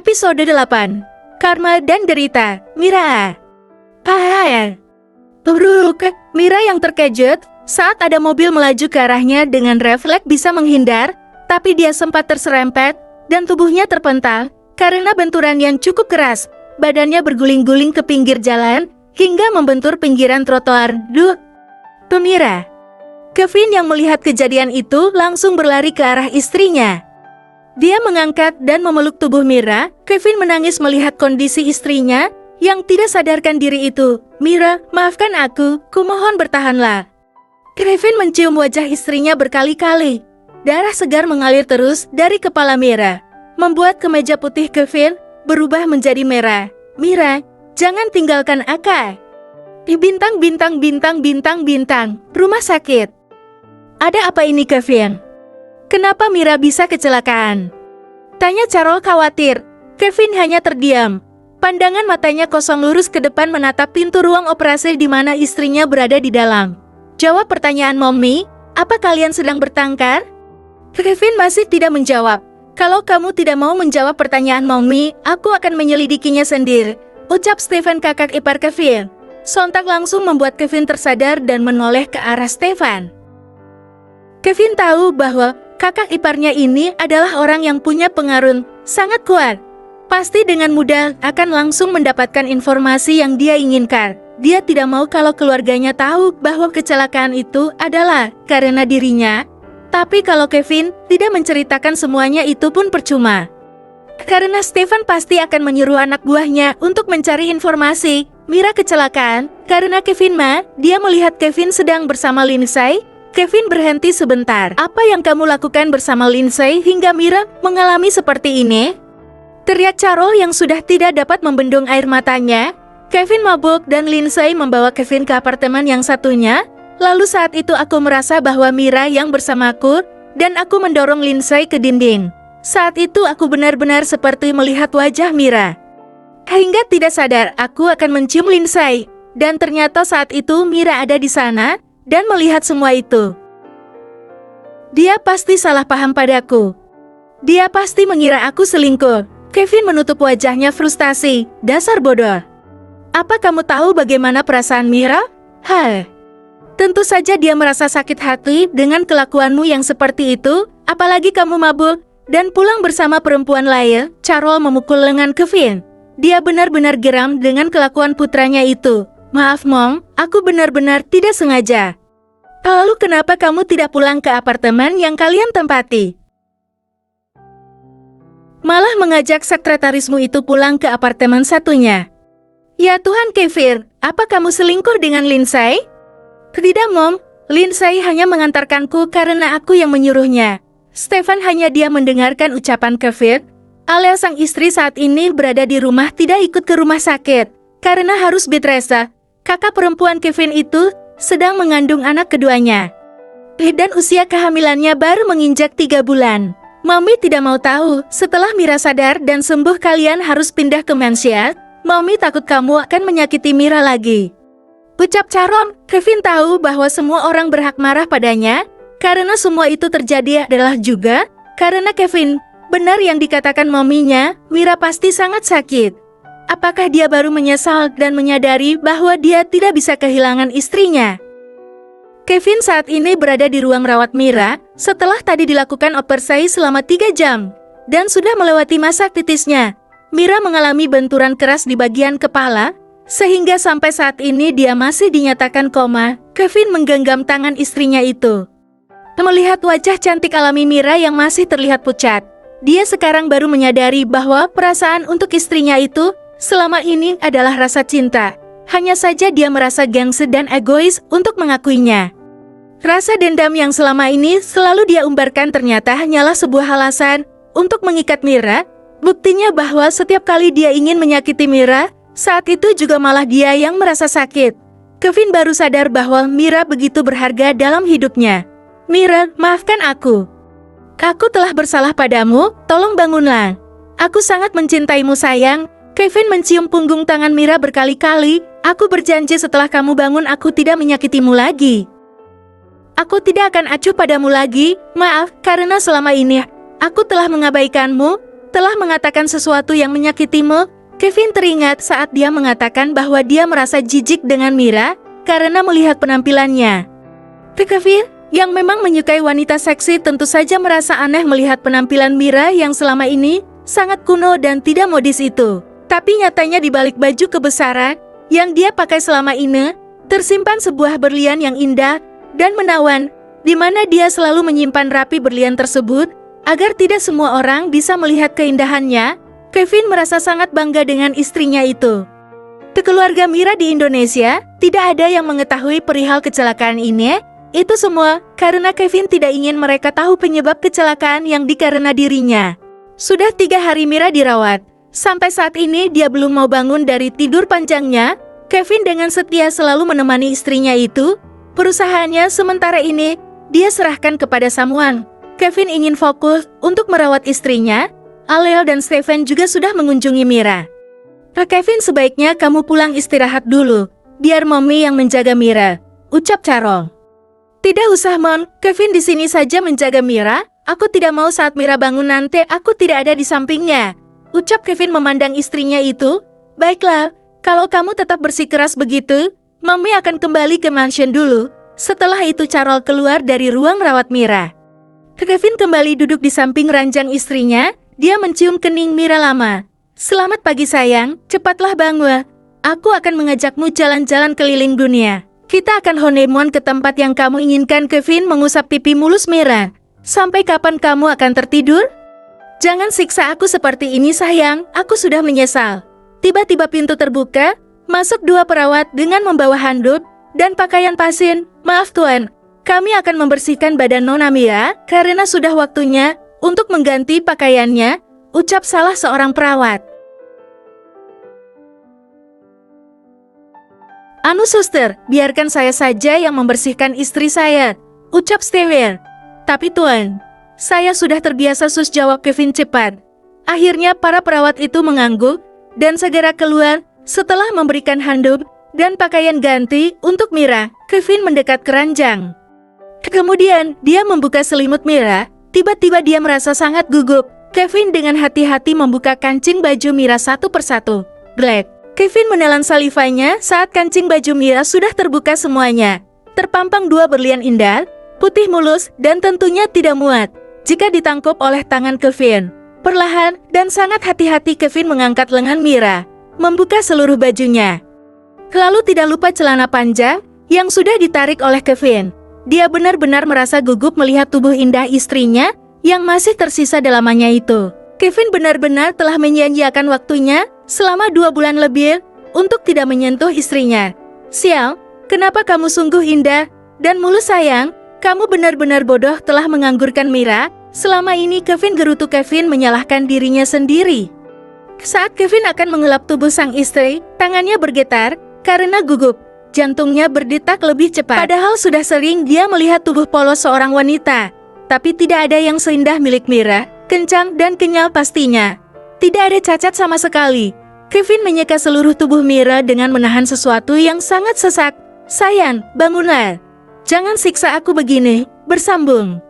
Episode 8. Karma dan Derita, Mira. Mira yang terkejut saat ada mobil melaju ke arahnya dengan refleks bisa menghindar, tapi dia sempat terserempet dan tubuhnya terpental karena benturan yang cukup keras. Badannya berguling-guling ke pinggir jalan hingga membentur pinggiran trotoar. Mira. Kevin yang melihat kejadian itu langsung berlari ke arah istrinya. Dia mengangkat dan memeluk tubuh Mira. Kevin menangis melihat kondisi istrinya yang tidak sadarkan diri itu. Mira, maafkan aku, kumohon bertahanlah. Kevin mencium wajah istrinya berkali-kali. Darah segar mengalir terus dari kepala Mira, membuat kemeja putih Kevin berubah menjadi merah. Mira, jangan tinggalkan Aka. Bintang, rumah sakit. Ada apa ini, Kevin? Kenapa Mira bisa kecelakaan? Tanya Carol khawatir. Kevin hanya terdiam. Pandangan matanya kosong lurus ke depan menatap pintu ruang operasi di mana istrinya berada di dalam. Jawab pertanyaan Mommy, apa kalian sedang bertengkar? Kevin masih tidak menjawab. Kalau kamu tidak mau menjawab pertanyaan Mommy, aku akan menyelidikinya sendiri, ucap Stefan kakak ipar Kevin. Sontak langsung membuat Kevin tersadar dan menoleh ke arah Stefan. Kevin tahu bahwa kakak iparnya ini adalah orang yang punya pengaruh sangat kuat. Pasti dengan mudah akan langsung mendapatkan informasi yang dia inginkan. Dia tidak mau kalau keluarganya tahu bahwa kecelakaan itu adalah karena dirinya. Tapi kalau Kevin tidak menceritakan semuanya itu pun percuma. Karena Stefan pasti akan menyuruh anak buahnya untuk mencari informasi. Mira kecelakaan karena Kevin dia melihat Kevin sedang bersama Lindsay. Kevin berhenti sebentar. Apa yang kamu lakukan bersama Lindsay hingga Mira mengalami seperti ini? Teriak Carol yang sudah tidak dapat membendung air matanya. Kevin mabuk dan Lindsay membawa Kevin ke apartemen yang satunya. Lalu saat itu aku merasa bahwa Mira yang bersamaku dan aku mendorong Lindsay ke dinding. Saat itu aku benar-benar seperti melihat wajah Mira. Hingga tidak sadar aku akan mencium Lindsay. Dan ternyata saat itu Mira ada di sana dan melihat semua itu. Dia pasti salah paham padaku. Dia pasti mengira aku selingkuh. Kevin menutup wajahnya frustasi. Dasar bodoh. Apa kamu tahu bagaimana perasaan Mira? Tentu saja dia merasa sakit hati dengan kelakuanmu yang seperti itu. Apalagi kamu mabuk dan pulang bersama perempuan lain. Carol memukul lengan Kevin. Dia benar-benar geram dengan kelakuan putranya itu. Maaf Mom, aku benar-benar tidak sengaja. Lalu kenapa kamu tidak pulang ke apartemen yang kalian tempati? Malah mengajak sekretarismu itu pulang ke apartemen satunya. Ya Tuhan Kevin, apa kamu selingkuh dengan Lindsay? Tidak Mom, Lindsay hanya mengantarkanku karena aku yang menyuruhnya. Stefan hanya dia mendengarkan ucapan Kevin, alias sang istri saat ini berada di rumah tidak ikut ke rumah sakit. Karena harus bed rest. Kakak perempuan Kevin itu sedang mengandung anak keduanya. Dan usia kehamilannya baru menginjak 3 bulan. Mami tidak mau tahu, setelah Mira sadar dan sembuh kalian harus pindah ke mansion. Mami takut kamu akan menyakiti Mira lagi. Ucap Carol. Kevin tahu bahwa semua orang berhak marah padanya, karena semua itu terjadi adalah juga karena Kevin. Benar yang dikatakan maminya, Mira pasti sangat sakit. Apakah dia baru menyesal dan menyadari bahwa dia tidak bisa kehilangan istrinya? Kevin saat ini berada di ruang rawat Mira setelah tadi dilakukan operasi selama 3 jam dan sudah melewati masa kritisnya. Mira mengalami benturan keras di bagian kepala sehingga sampai saat ini dia masih dinyatakan koma. Kevin menggenggam tangan istrinya itu. Melihat wajah cantik alami Mira yang masih terlihat pucat, dia sekarang baru menyadari bahwa perasaan untuk istrinya itu selama ini adalah rasa cinta. Hanya saja dia merasa gengsi dan egois untuk mengakuinya. Rasa dendam yang selama ini selalu dia umbarkan ternyata hanyalah sebuah alasan untuk mengikat Mira. Buktinya bahwa setiap kali dia ingin menyakiti Mira, saat itu juga malah dia yang merasa sakit. Kevin baru sadar bahwa Mira begitu berharga dalam hidupnya. Mira, maafkan aku. Aku telah bersalah padamu, tolong bangunlah. Aku sangat mencintaimu sayang. Kevin mencium punggung tangan Mira berkali-kali. Aku berjanji setelah kamu bangun aku tidak menyakitimu lagi. Aku tidak akan acuh padamu lagi. Maaf, karena selama ini aku telah mengabaikanmu. telah mengatakan sesuatu yang menyakitimu? Kevin teringat saat dia mengatakan bahwa dia merasa jijik dengan Mira karena melihat penampilannya. Kevin, yang memang menyukai wanita seksi, tentu saja merasa aneh melihat penampilan Mira yang selama ini sangat kuno dan tidak modis itu. Tapi nyatanya di balik baju kebesaran yang dia pakai selama ini, tersimpan sebuah berlian yang indah dan menawan, di mana dia selalu menyimpan rapi berlian tersebut agar tidak semua orang bisa melihat keindahannya. Kevin merasa sangat bangga dengan istrinya itu. Keluarga Mira di Indonesia tidak ada yang mengetahui perihal kecelakaan ini. Itu semua karena Kevin tidak ingin mereka tahu penyebab kecelakaan yang dikarena dirinya. Sudah 3 hari Mira dirawat. Sampai saat ini dia belum mau bangun dari tidur panjangnya. Kevin dengan setia selalu menemani istrinya itu. Perusahaannya sementara ini dia serahkan kepada Samuan. Kevin ingin fokus untuk merawat istrinya. Alel dan Stephen juga sudah mengunjungi Mira. Kevin, sebaiknya kamu pulang istirahat dulu. Biar Mommy yang menjaga Mira, ucap Carol. Tidak usah, Mon. Kevin di sini saja menjaga Mira. Aku tidak mau saat Mira bangun nanti aku tidak ada di sampingnya, ucap Kevin memandang istrinya itu. Baiklah, kalau kamu tetap bersikeras begitu, Mommy akan kembali ke mansion dulu. Setelah itu Carol keluar dari ruang rawat Mira. Kevin kembali duduk di samping ranjang istrinya. Dia mencium kening Mira lama. Selamat pagi sayang, cepatlah bangun. Aku akan mengajakmu jalan-jalan keliling dunia. Kita akan honeymoon ke tempat yang kamu inginkan. Kevin mengusap pipi mulus Mira. Sampai kapan kamu akan tertidur? Jangan siksa aku seperti ini sayang, aku sudah menyesal. Tiba-tiba pintu terbuka, masuk 2 perawat dengan membawa handuk dan pakaian pasien. Maaf tuan, kami akan membersihkan badan Nona Mira karena sudah waktunya untuk mengganti pakaiannya, ucap salah seorang perawat. Anu suster, biarkan saya saja yang membersihkan istri saya, ucap Stewart. Tapi tuan, saya sudah terbiasa sus, jawab Kevin cepat. Akhirnya para perawat itu mengangguk dan segera keluar setelah memberikan handuk dan pakaian ganti untuk Mira. Kevin mendekat ke ranjang. Kemudian dia membuka selimut Mira. Tiba-tiba dia merasa sangat gugup. Kevin dengan hati-hati membuka kancing baju Mira satu persatu. Black. Kevin menelan salivanya saat kancing baju Mira sudah terbuka semuanya. Terpampang 2 berlian indah, putih mulus dan tentunya tidak muat jika ditangkup oleh tangan Kevin. Perlahan dan sangat hati-hati Kevin mengangkat lengan Mira, membuka seluruh bajunya. Lalu tidak lupa celana panjang yang sudah ditarik oleh Kevin. Dia benar-benar merasa gugup melihat tubuh indah istrinya yang masih tersisa dalamannya itu. Kevin benar-benar telah menyia-nyiakan waktunya selama 2 bulan lebih untuk tidak menyentuh istrinya. Sial, kenapa kamu sungguh indah dan mulus sayang? Kamu benar-benar bodoh telah menganggurkan Mira. Selama ini Kevin gerutu. Kevin menyalahkan dirinya sendiri. Saat Kevin akan mengelap tubuh sang istri, tangannya bergetar karena gugup. Jantungnya berdetak lebih cepat. Padahal sudah sering dia melihat tubuh polos seorang wanita. Tapi tidak ada yang seindah milik Mira. Kencang dan kenyal pastinya. Tidak ada cacat sama sekali. Kevin menyeka seluruh tubuh Mira dengan menahan sesuatu yang sangat sesak. Sayang, bangunlah. Jangan siksa aku begini. Bersambung.